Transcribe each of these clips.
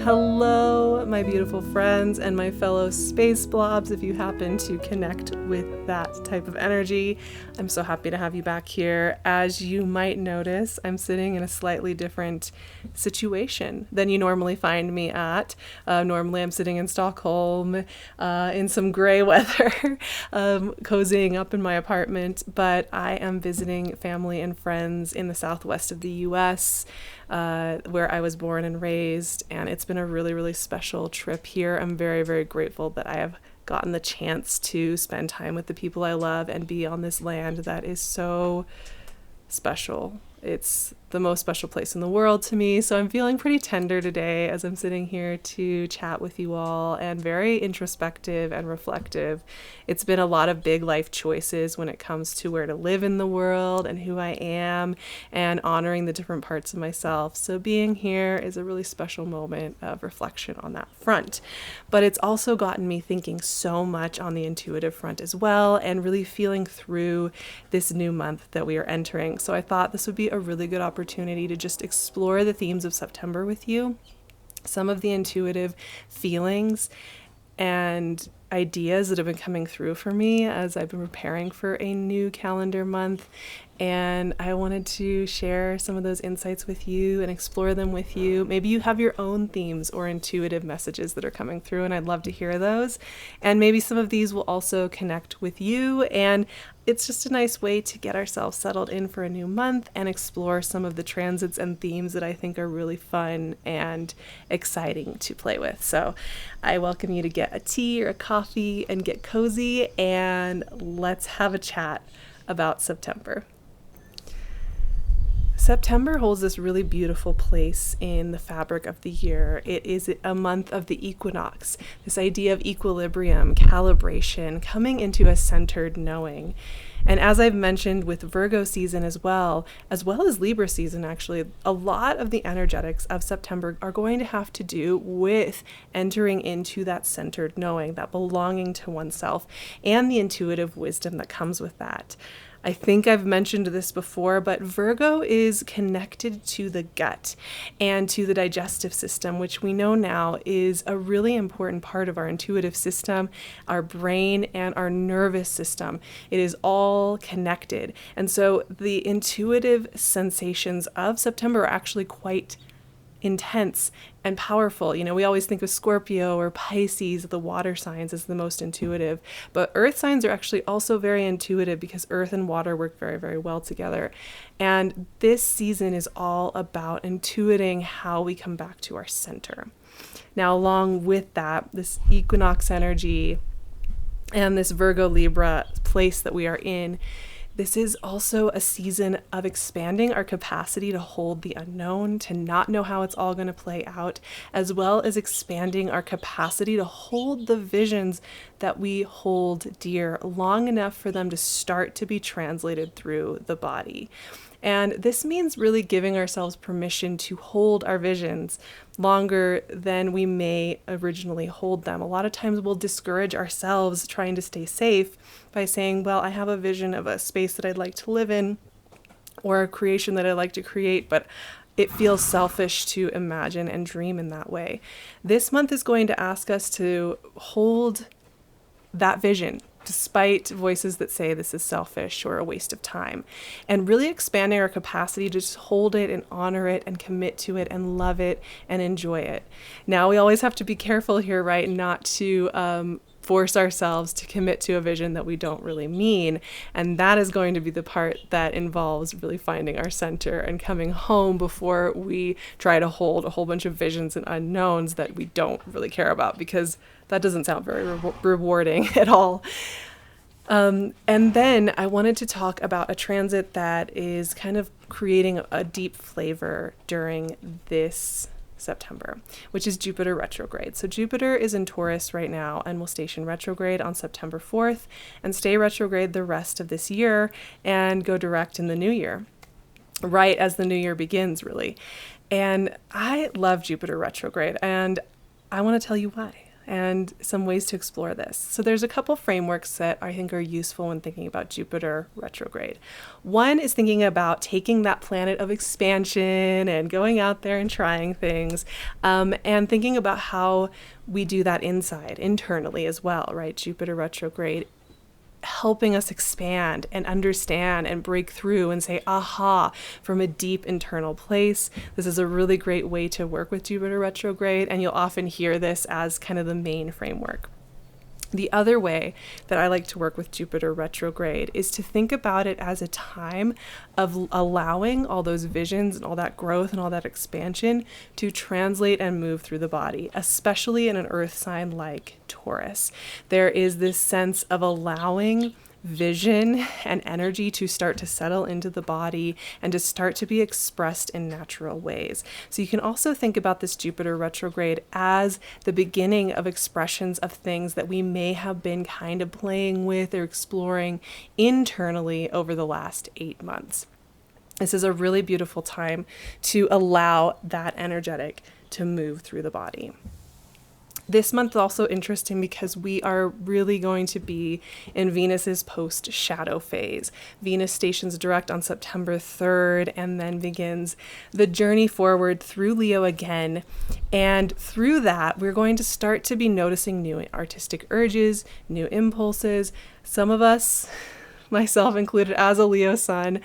Hello, my beautiful friends and my fellow space blobs, if you happen to connect with that type of energy. I'm so happy to have you back here. As you might notice, I'm sitting in a slightly different situation than you normally find me at. Normally I'm sitting in Stockholm in some gray weather, cozying up in my apartment, but I am visiting family and friends in the southwest of the US, where I was born and raised, and it's been a really, really special trip here. I'm very, very grateful that I have gotten the chance to spend time with the people I love and be on this land that is so special. It's the most special place in the world to me, so I'm feeling pretty tender today as I'm sitting here to chat with you all, and very introspective and reflective. It's been a lot of big life choices when it comes to where to live in the world and who I am, and honoring the different parts of myself. So being here is a really special moment of reflection on that front. But it's also gotten me thinking so much on the intuitive front as well, and really feeling through this new month that we are entering. So I thought this would be a really good opportunity to just explore the themes of September with you, some of the intuitive feelings and ideas that have been coming through for me as I've been preparing for a new calendar month. And I wanted to share some of those insights with you and explore them with you. Maybe you have your own themes or intuitive messages that are coming through, and I'd love to hear those. And maybe some of these will also connect with you. And it's just a nice way to get ourselves settled in for a new month and explore some of the transits and themes that I think are really fun and exciting to play with. So I welcome you to get a tea or a coffee and get cozy, and let's have a chat about September. September holds this really beautiful place in the fabric of the year. It is a month of the equinox, this idea of equilibrium, calibration, coming into a centered knowing. And as I've mentioned with Virgo season as well as Libra season, actually, a lot of the energetics of September are going to have to do with entering into that centered knowing, that belonging to oneself, and the intuitive wisdom that comes with that. I think I've mentioned this before, but Virgo is connected to the gut and to the digestive system, which we know now is a really important part of our intuitive system, our brain, and our nervous system. It is all connected. And so the intuitive sensations of September are actually quite intense and powerful. You know, we always think of Scorpio or Pisces, the water signs, as the most intuitive, but earth signs are actually also very intuitive because earth and water work very, very well together. And this season is all about intuiting how we come back to our center. Now, along with that, this equinox energy and this Virgo Libra place that we are in, this is also a season of expanding our capacity to hold the unknown, to not know how it's all going to play out, as well as expanding our capacity to hold the visions that we hold dear long enough for them to start to be translated through the body. And this means really giving ourselves permission to hold our visions longer than we may originally hold them. A lot of times we'll discourage ourselves trying to stay safe by saying, well, I have a vision of a space that I'd like to live in or a creation that I'd like to create, but it feels selfish to imagine and dream in that way. This month is going to ask us to hold that vision, despite voices that say this is selfish or a waste of time, and really expanding our capacity to just hold it and honor it and commit to it and love it and enjoy it. Now, we always have to be careful here, right? Not to force ourselves to commit to a vision that we don't really mean. And that is going to be the part that involves really finding our center and coming home before we try to hold a whole bunch of visions and unknowns that we don't really care about, because that doesn't sound very rewarding at all. And then I wanted to talk about a transit that is kind of creating a deep flavor during this September, which is Jupiter retrograde. So Jupiter is in Taurus right now and will station retrograde on September 4th and stay retrograde the rest of this year and go direct in the new year, right as the new year begins, really. And I love Jupiter retrograde, and I want to tell you why. and some ways to explore this. So there's a couple frameworks that I think are useful when thinking about Jupiter retrograde. One is thinking about taking that planet of expansion and going out there and trying things, and thinking about how we do that internally as well, right? Jupiter retrograde helping us expand and understand and break through and say, aha, from a deep internal place. This is a really great way to work with Jupiter retrograde, and you'll often hear this as kind of the main framework. The other way that I like to work with Jupiter retrograde is to think about it as a time of allowing all those visions and all that growth and all that expansion to translate and move through the body, especially in an earth sign like Taurus. There is this sense of allowing vision and energy to start to settle into the body and to start to be expressed in natural ways. So you can also think about this Jupiter retrograde as the beginning of expressions of things that we may have been kind of playing with or exploring internally over the last 8 months. This is a really beautiful time to allow that energetic to move through the body. This month is also interesting because we are really going to be in Venus's post-shadow phase. Venus stations direct on September 3rd and then begins the journey forward through Leo again. And through that, we're going to start to be noticing new artistic urges, new impulses. Some of us, myself included as a Leo sun,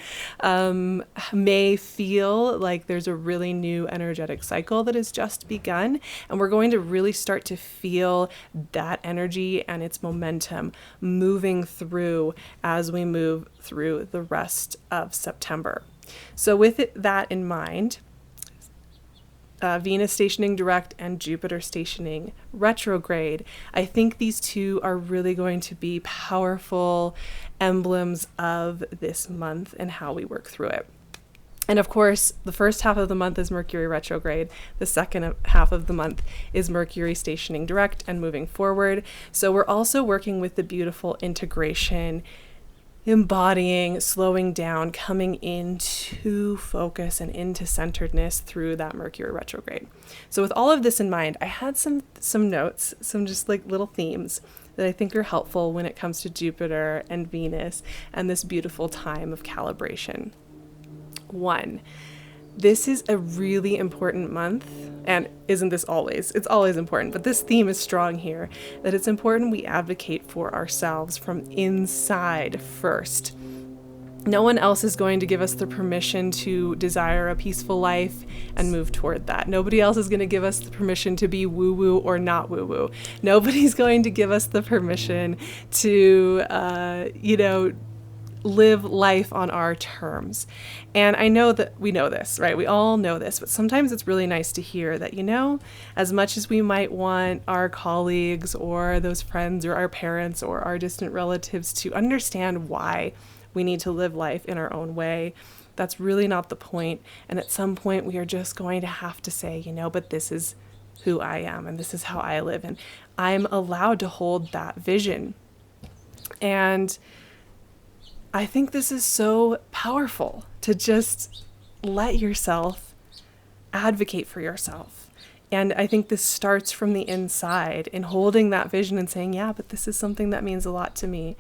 may feel like there's a really new energetic cycle that has just begun, and we're going to really start to feel that energy and its momentum moving through as we move through the rest of September. So with that in mind, Venus stationing direct and Jupiter stationing retrograde, I think these two are really going to be powerful emblems of this month and how we work through it. And of course, the first half of the month is Mercury retrograde. The second half of the month is Mercury stationing direct and moving forward. So we're also working with the beautiful integration, embodying, slowing down, coming into focus and into centeredness through that Mercury retrograde. So with all of this in mind, I had some notes, some just like little themes that I think are helpful when it comes to Jupiter and Venus and this beautiful time of calibration. 1, this is a really important month, and isn't this always? It's always important, but this theme is strong here, that it's important we advocate for ourselves from inside first. No one else is going to give us the permission to desire a peaceful life and move toward that. Nobody else is going to give us the permission to be woo-woo or not woo-woo. Nobody's going to give us the permission to, live life on our terms. And I know that we know this, right? We all know this, but sometimes it's really nice to hear that, as much as we might want our colleagues or those friends or our parents or our distant relatives to understand why we need to live life in our own way, that's really not the point. And at some point we are just going to have to say, but this is who I am and this is how I live. And I'm allowed to hold that vision. And I think this is so powerful to just let yourself advocate for yourself. And I think this starts from the inside in holding that vision and saying, yeah, but this is something that means a lot to me.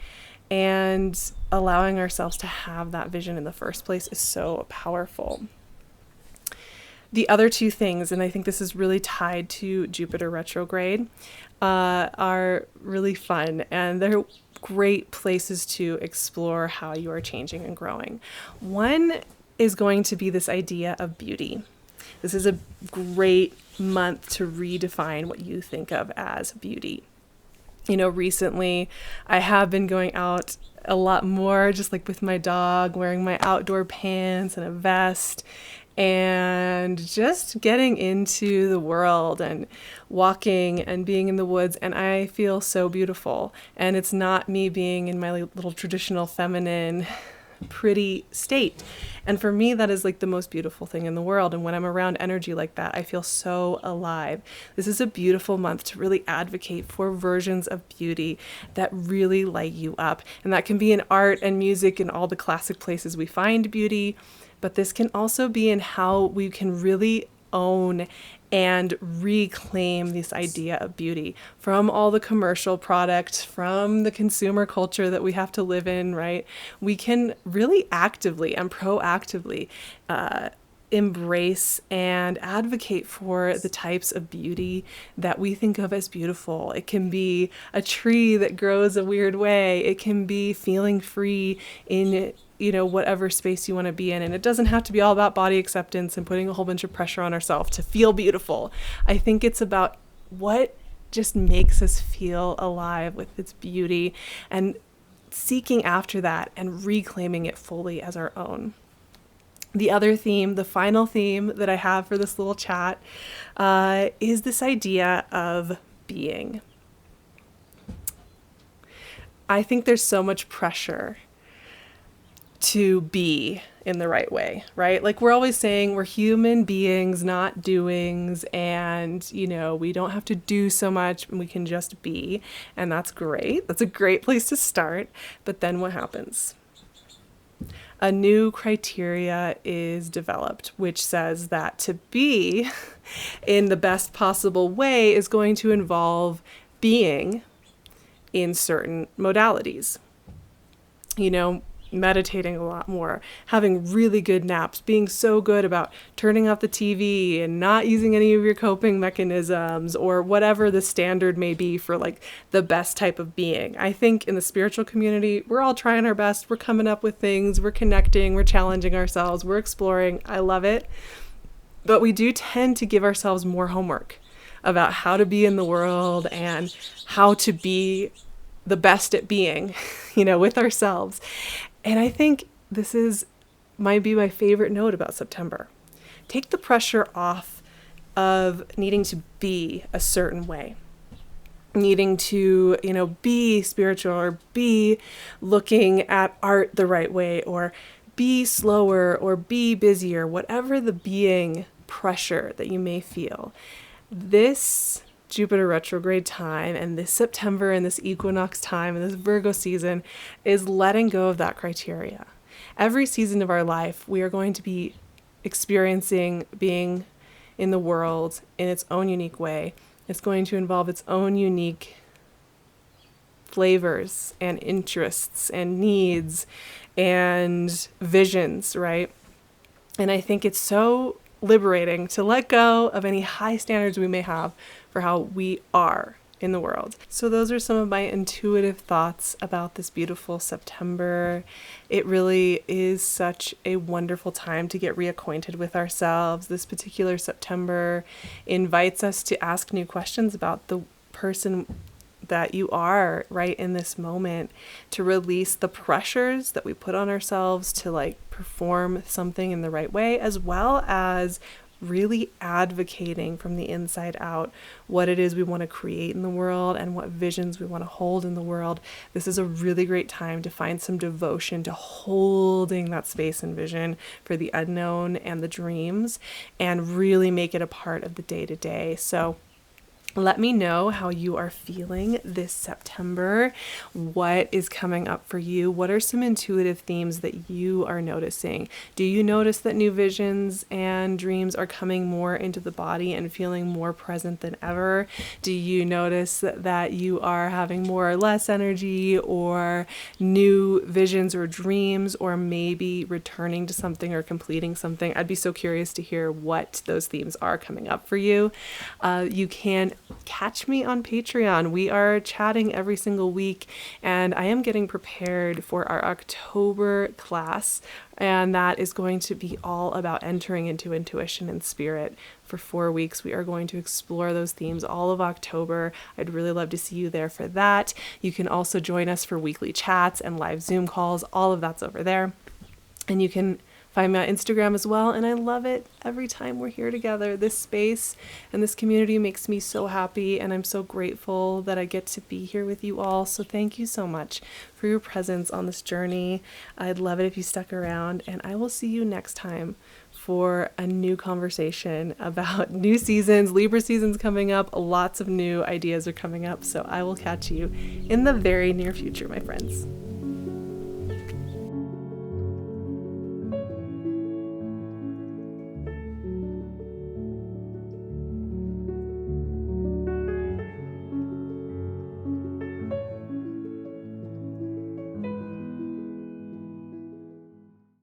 And allowing ourselves to have that vision in the first place is so powerful. The other two things, and I think this is really tied to Jupiter retrograde, are really fun, and they're great places to explore how you are changing and growing. One is going to be this idea of beauty. This is a great month to redefine what you think of as beauty. Recently I have been going out a lot more, just like with my dog, wearing my outdoor pants and a vest, and just getting into the world and walking and being in the woods. And I feel so beautiful. And it's not me being in my little traditional feminine, pretty state. And for me, that is like the most beautiful thing in the world. And when I'm around energy like that, I feel so alive. This is a beautiful month to really advocate for versions of beauty that really light you up. And that can be in art and music and all the classic places we find beauty. But this can also be in how we can really own and reclaim this idea of beauty from all the commercial products, from the consumer culture that we have to live in, right? We can really actively and proactively embrace and advocate for the types of beauty that we think of as beautiful. It can be a tree that grows a weird way. It can be feeling free in whatever space you want to be in. And it doesn't have to be all about body acceptance and putting a whole bunch of pressure on ourselves to feel beautiful. I think it's about what just makes us feel alive with its beauty and seeking after that and reclaiming it fully as our own. The other theme, the final theme that I have for this little chat, is this idea of being. I think there's so much pressure to be in the right way, right? Like we're always saying we're human beings, not doings, and we don't have to do so much and we can just be, and that's great. That's a great place to start. But then what happens? A new criteria is developed, which says that to be in the best possible way is going to involve being in certain modalities. Meditating a lot more, having really good naps, being so good about turning off the TV and not using any of your coping mechanisms or whatever the standard may be for like the best type of being. I think in the spiritual community, we're all trying our best. We're coming up with things, we're connecting, we're challenging ourselves, we're exploring. I love it. But we do tend to give ourselves more homework about how to be in the world and how to be the best at being, with ourselves. And I think this might be my favorite note about September. Take the pressure off of needing to be a certain way, needing to, be spiritual or be looking at art the right way or be slower or be busier, whatever the being pressure that you may feel. This Jupiter retrograde time and this September and this equinox time and this Virgo season is letting go of that criteria. Every season of our life, we are going to be experiencing being in the world in its own unique way. It's going to involve its own unique flavors and interests and needs and visions, right? And I think it's so liberating to let go of any high standards we may have for how we are in the world. So those are some of my intuitive thoughts about this beautiful September. It really is such a wonderful time to get reacquainted with ourselves. This particular September invites us to ask new questions about the person that you are right in this moment, to release the pressures that we put on ourselves to perform something in the right way, as well as really advocating from the inside out what it is we want to create in the world and what visions we want to hold in the world. This is a really great time to find some devotion to holding that space and vision for the unknown and the dreams and really make it a part of the day-to-day. So let me know how you are feeling this September. What is coming up for you? What are some intuitive themes that you are noticing? Do you notice that new visions and dreams are coming more into the body and feeling more present than ever? Do you notice that you are having more or less energy or new visions or dreams, or maybe returning to something or completing something? I'd be so curious to hear what those themes are coming up for you. You can catch me on Patreon. We are chatting every single week, and I am getting prepared for our October class, and that is going to be all about entering into intuition and spirit. For 4 weeks, we are going to explore those themes all of October. I'd really love to see you there for that. You can also join us for weekly chats and live Zoom calls. All of that's over there. And you can find me on Instagram as well, and I love it every time we're here together. This space and this community makes me so happy, and I'm so grateful that I get to be here with you all. So thank you so much for your presence on this journey. I'd love it if you stuck around, and I will see you next time for a new conversation about new seasons. Libra season's coming up. Lots of new ideas are coming up, so I will catch you in the very near future, my friends.